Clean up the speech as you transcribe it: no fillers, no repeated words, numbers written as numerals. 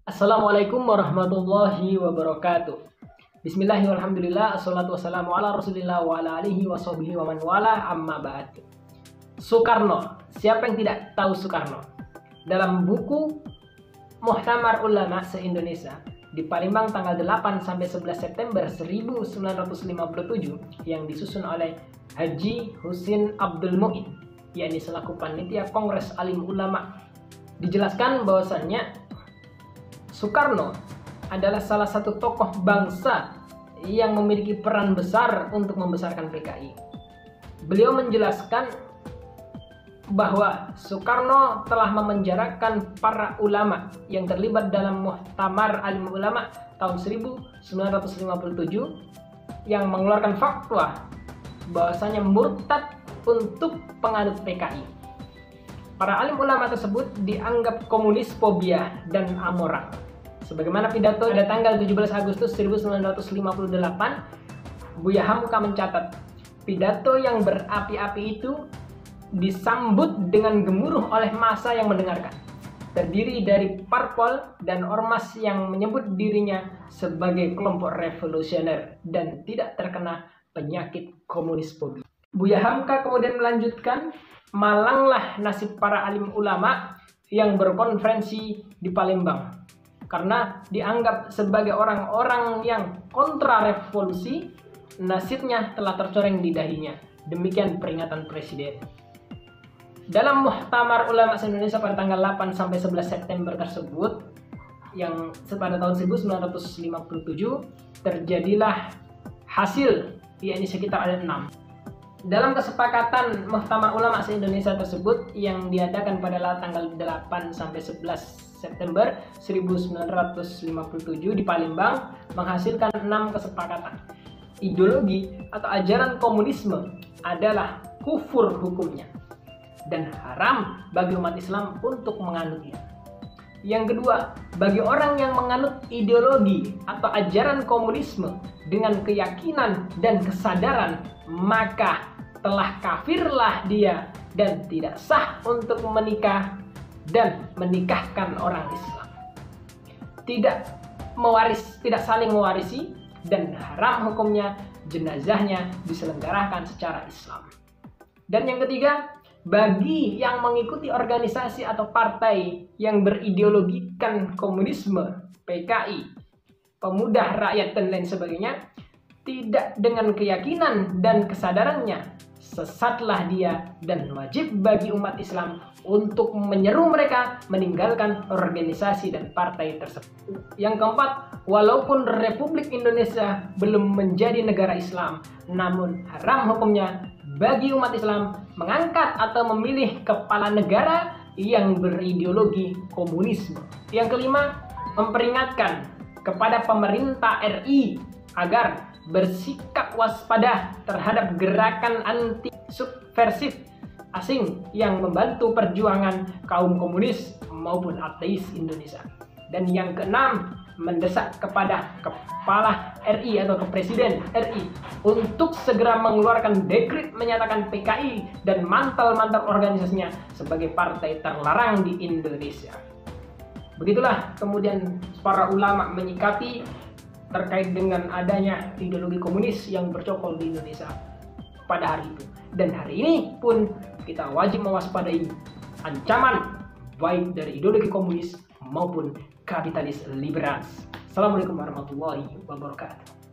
Assalamualaikum warahmatullahi wabarakatuh. Bismillahirrahmanirrahim. Assalatu wassalamu ala rasulillah wa ala alihi wa sahbihi wa man wala amma ba'd. Soekarno. Siapa yang tidak tahu Soekarno? Dalam buku Muktamar Ulama se-Indonesia di Palembang tanggal 8 sampai 11 September 1957 yang disusun oleh Haji Husin Abdul Mu'in, yakni selaku panitia Kongres Alim Ulama, dijelaskan bahwasannya Soekarno adalah salah satu tokoh bangsa yang memiliki peran besar untuk membesarkan PKI. Beliau menjelaskan bahwa Soekarno telah memenjarakan para ulama yang terlibat dalam Muktamar Alim Ulama tahun 1957 yang mengeluarkan fatwa bahwasanya murtad untuk penganut PKI. Para alim ulama tersebut dianggap komunis, fobia, dan amoral. Sebagaimana pidato pada tanggal 17 Agustus 1958, Buya Hamka mencatat, pidato yang berapi-api itu disambut dengan gemuruh oleh massa yang mendengarkan, terdiri dari parpol dan ormas yang menyebut dirinya sebagai kelompok revolusioner dan tidak terkena penyakit komunis fobia. Buya Hamka kemudian melanjutkan, malanglah nasib para alim ulama yang berkonferensi di Palembang karena dianggap sebagai orang-orang yang kontra revolusi, nasibnya telah tercoreng di dahinya. Demikian peringatan Presiden. Dalam Muktamar Ulama se-Indonesia pada tanggal 8 sampai 11 September tersebut, yang pada tahun 1957, terjadilah hasil, yakni sekitar ada 6. Dalam kesepakatan Muktamar Ulama se-Indonesia tersebut yang diadakan pada tanggal 8 sampai 11 September 1957 di Palembang menghasilkan 6 kesepakatan. Ideologi atau ajaran komunisme adalah kufur hukumnya dan haram bagi umat Islam untuk menganutnya. Yang kedua, bagi orang yang menganut ideologi atau ajaran komunisme dengan keyakinan dan kesadaran, maka telah kafirlah dia dan tidak sah untuk menikah dan menikahkan orang Islam. Tidak saling mewarisi dan haram hukumnya jenazahnya diselenggarakan secara Islam. Dan yang ketiga, bagi yang mengikuti organisasi atau partai yang berideologikan komunisme, PKI, pemuda rakyat dan lain sebagainya, tidak dengan keyakinan dan kesadarannya, sesatlah dia dan wajib bagi umat Islam untuk menyeru mereka meninggalkan organisasi dan partai tersebut. Yang keempat, walaupun Republik Indonesia belum menjadi negara Islam, namun haram hukumnya bagi umat Islam mengangkat atau memilih kepala negara yang berideologi komunisme. Yang kelima, memperingatkan kepada pemerintah RI agar bersikap waspada terhadap gerakan anti-subversif asing yang membantu perjuangan kaum komunis maupun ateis Indonesia. Dan yang keenam, mendesak kepada kepala RI atau ke Presiden RI untuk segera mengeluarkan dekret menyatakan PKI dan mantel-mantel organisasinya sebagai partai terlarang di Indonesia. Begitulah kemudian para ulama menyikapi terkait dengan adanya ideologi komunis yang bercokol di Indonesia pada hari itu. Dan hari ini pun kita wajib mewaspadai ancaman baik dari ideologi komunis maupun kapitalis liberal. Assalamualaikum warahmatullahi wabarakatuh.